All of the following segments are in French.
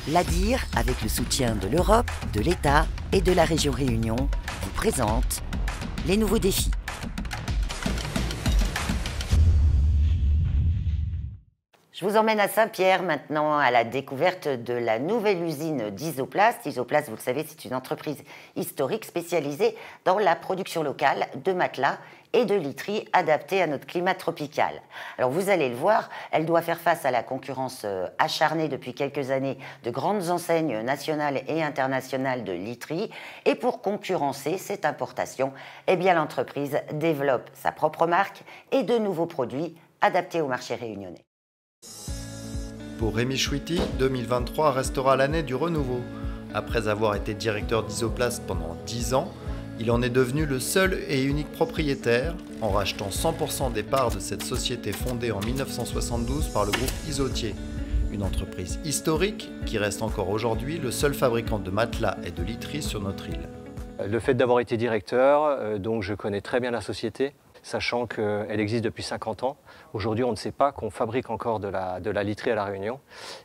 L'ADIR, avec le soutien de l'Europe, de l'État et de la région Réunion, vous présente les nouveaux défis. Je vous emmène à Saint-Pierre maintenant à la découverte de la nouvelle usine d'Isoplast. Isoplast, vous le savez, c'est une entreprise historique spécialisée dans la production locale de matelas et de literie adaptés à notre climat tropical. Alors vous allez le voir, elle doit faire face à la concurrence acharnée depuis quelques années de grandes enseignes nationales et internationales de literie. Et pour concurrencer cette importation, eh bien l'entreprise développe sa propre marque et de nouveaux produits adaptés au marché réunionnais. Pour Rémi Chouiti, 2023 restera l'année du renouveau. Après avoir été directeur d'Isoplast pendant 10 ans, il en est devenu le seul et unique propriétaire en rachetant 100% des parts de cette société fondée en 1972 par le groupe Isotier. Une entreprise historique qui reste encore aujourd'hui le seul fabricant de matelas et de literie sur notre île. Le fait d'avoir été directeur, donc je connais très bien la société, sachant qu'elle existe depuis 50 ans. Aujourd'hui, on ne sait pas qu'on fabrique encore de la literie à La Réunion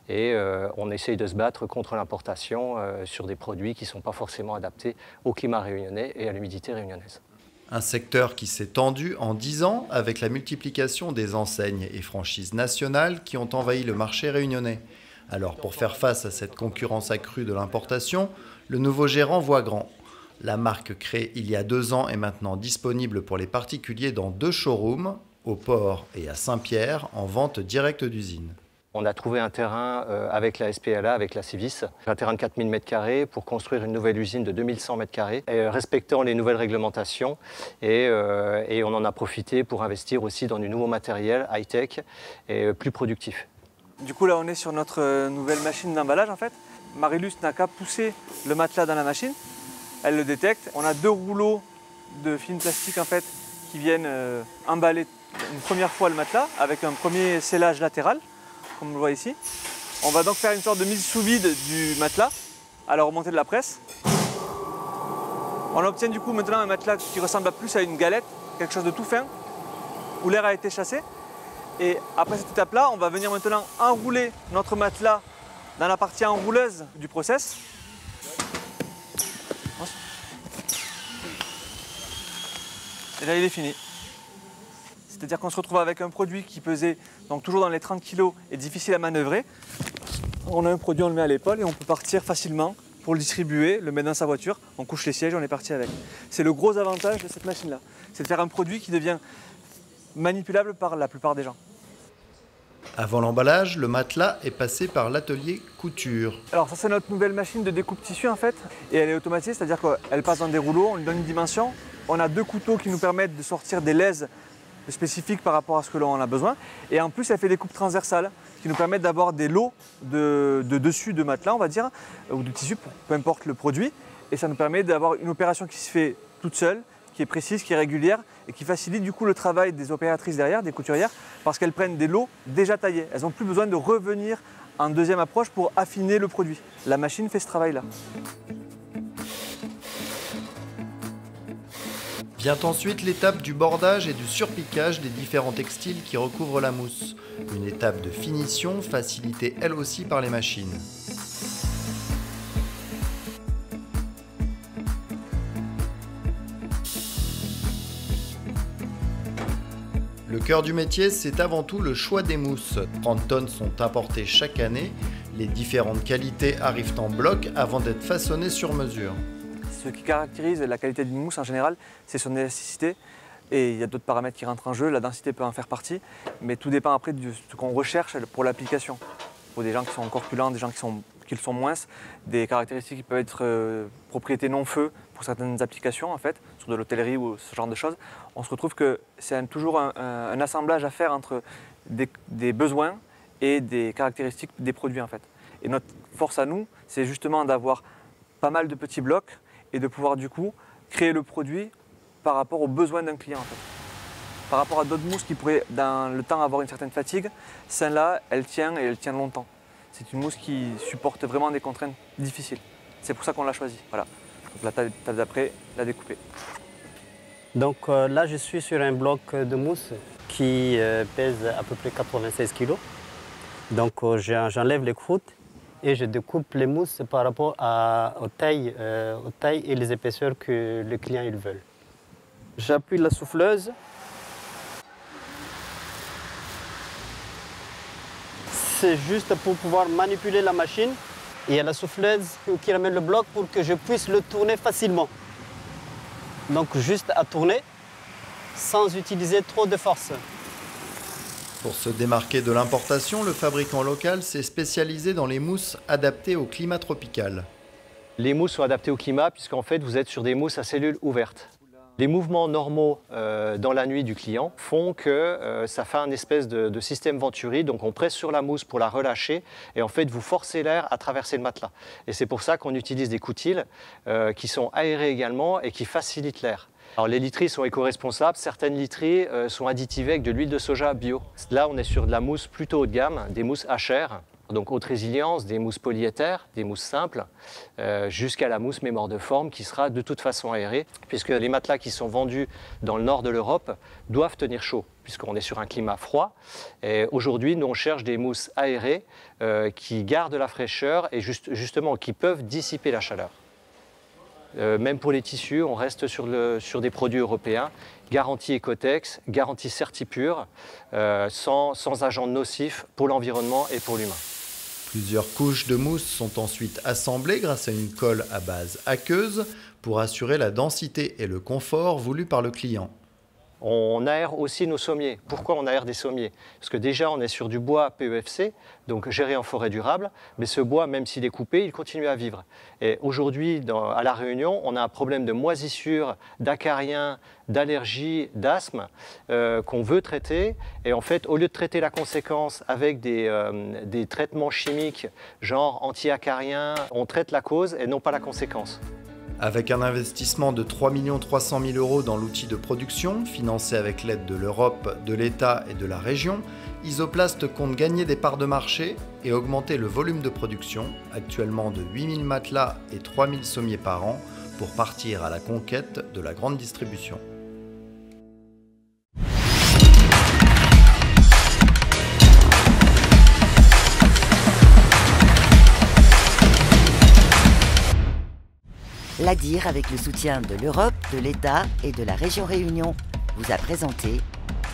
et on essaye de se battre contre l'importation sur des produits qui ne sont pas forcément adaptés au climat réunionnais et à l'humidité réunionnaise. Un secteur qui s'est tendu en 10 ans avec la multiplication des enseignes et franchises nationales qui ont envahi le marché réunionnais. Alors pour faire face à cette concurrence accrue de l'importation, le nouveau gérant voit grand. La marque créée il y a 2 ans est maintenant disponible pour les particuliers dans 2 showrooms, au Port et à Saint-Pierre, en vente directe d'usine. On a trouvé un terrain avec la SPLA, avec la Civis, un terrain de 4000 m² pour construire une nouvelle usine de 2100 m², respectant les nouvelles réglementations. Et on en a profité pour investir aussi dans du nouveau matériel high-tech et plus productif. Du coup, là, on est sur notre nouvelle machine d'emballage, en fait. Marilus n'a qu'à pousser le matelas dans la machine. Elle le détecte. On a 2 rouleaux de film plastique en fait, qui viennent emballer une première fois le matelas avec un premier scellage latéral, comme on le voit ici. On va donc faire une sorte de mise sous vide du matelas à la remontée de la presse. On obtient du coup maintenant un matelas qui ressemble plus à une galette, quelque chose de tout fin, où l'air a été chassé. Et après cette étape-là, on va venir maintenant enrouler notre matelas dans la partie enrouleuse du process. Et là, il est fini. C'est-à-dire qu'on se retrouve avec un produit qui pesait donc toujours dans les 30 kg et difficile à manœuvrer. On a un produit, on le met à l'épaule et on peut partir facilement pour le distribuer, le mettre dans sa voiture. On couche les sièges et on est parti avec. C'est le gros avantage de cette machine-là. C'est de faire un produit qui devient manipulable par la plupart des gens. Avant l'emballage, le matelas est passé par l'atelier couture. Alors ça, c'est notre nouvelle machine de découpe tissu en fait. Et elle est automatisée, c'est-à-dire qu'elle passe dans des rouleaux, on lui donne une dimension. On a 2 couteaux qui nous permettent de sortir des lèses spécifiques par rapport à ce que l'on a besoin. Et en plus, elle fait des coupes transversales qui nous permettent d'avoir des lots de dessus de matelas, on va dire, ou de tissu, peu importe le produit. Et ça nous permet d'avoir une opération qui se fait toute seule, qui est précise, qui est régulière et qui facilite du coup le travail des opératrices derrière, des couturières, parce qu'elles prennent des lots déjà taillés. Elles n'ont plus besoin de revenir en deuxième approche pour affiner le produit. La machine fait ce travail-là. Vient ensuite l'étape du bordage et du surpiquage des différents textiles qui recouvrent la mousse. Une étape de finition facilitée elle aussi par les machines. Le cœur du métier, c'est avant tout le choix des mousses. 30 tonnes sont importées chaque année. Les différentes qualités arrivent en bloc avant d'être façonnées sur mesure. Ce qui caractérise la qualité d'une mousse en général, c'est son élasticité. Et il y a d'autres paramètres qui rentrent en jeu, la densité peut en faire partie, mais tout dépend après de ce qu'on recherche pour l'application. Pour des gens qui sont corpulents, des gens qui le sont moins, des caractéristiques qui peuvent être propriétés non-feu pour certaines applications en fait, sur de l'hôtellerie ou ce genre de choses. On se retrouve que c'est toujours un assemblage à faire entre des besoins et des caractéristiques des produits en fait. Et notre force à nous, c'est justement d'avoir pas mal de petits blocs et de pouvoir du coup créer le produit par rapport aux besoins d'un client en fait. Par rapport à d'autres mousses qui pourraient dans le temps avoir une certaine fatigue, celle-là, elle tient et elle tient longtemps. C'est une mousse qui supporte vraiment des contraintes difficiles. C'est pour ça qu'on l'a choisie. Voilà. Donc la table d'après, la découper. Donc là, je suis sur un bloc de mousse qui pèse à peu près 96 kg. Donc j'enlève les croûtes et je découpe les mousses par rapport aux tailles et les épaisseurs que le client il veut. J'appuie la souffleuse. C'est juste pour pouvoir manipuler la machine. Et il y a la souffleuse qui ramène le bloc pour que je puisse le tourner facilement. Donc juste à tourner sans utiliser trop de force. Pour se démarquer de l'importation, le fabricant local s'est spécialisé dans les mousses adaptées au climat tropical. Les mousses sont adaptées au climat puisqu'en fait vous êtes sur des mousses à cellules ouvertes. Les mouvements normaux dans la nuit du client font que ça fait un espèce de système Venturi, donc on presse sur la mousse pour la relâcher et en fait vous forcez l'air à traverser le matelas. Et c'est pour ça qu'on utilise des coutiles qui sont aérés également et qui facilitent l'air. Alors les literies sont éco-responsables, certaines literies sont additivées avec de l'huile de soja bio. Là on est sur de la mousse plutôt haut de gamme, des mousses HR. Donc haute résilience, des mousses polyéthères, des mousses simples, jusqu'à la mousse mémoire de forme qui sera de toute façon aérée, puisque les matelas qui sont vendus dans le nord de l'Europe doivent tenir chaud, puisqu'on est sur un climat froid. Et aujourd'hui, nous on cherche des mousses aérées qui gardent la fraîcheur et justement qui peuvent dissiper la chaleur. Même pour les tissus, on reste sur des produits européens, garantie Ecotex, garantie Certipure, sans agents nocifs pour l'environnement et pour l'humain. Plusieurs couches de mousse sont ensuite assemblées grâce à une colle à base aqueuse pour assurer la densité et le confort voulus par le client. On aère aussi nos sommiers. Pourquoi on aère des sommiers? Parce que déjà, on est sur du bois PEFC, donc géré en forêt durable, mais ce bois, même s'il est coupé, il continue à vivre. Et aujourd'hui, à La Réunion, on a un problème de moisissure, d'acariens, d'allergies, d'asthme qu'on veut traiter. Et en fait, au lieu de traiter la conséquence avec des traitements chimiques, genre anti-acariens, on traite la cause et non pas la conséquence. Avec un investissement de 3 300 000 € dans l'outil de production, financé avec l'aide de l'Europe, de l'État et de la région, Isoplast compte gagner des parts de marché et augmenter le volume de production, actuellement de 8 000 matelas et 3 000 sommiers par an, pour partir à la conquête de la grande distribution. L'ADIR, avec le soutien de l'Europe, de l'État et de la région Réunion, vous a présenté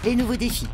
les nouveaux défis.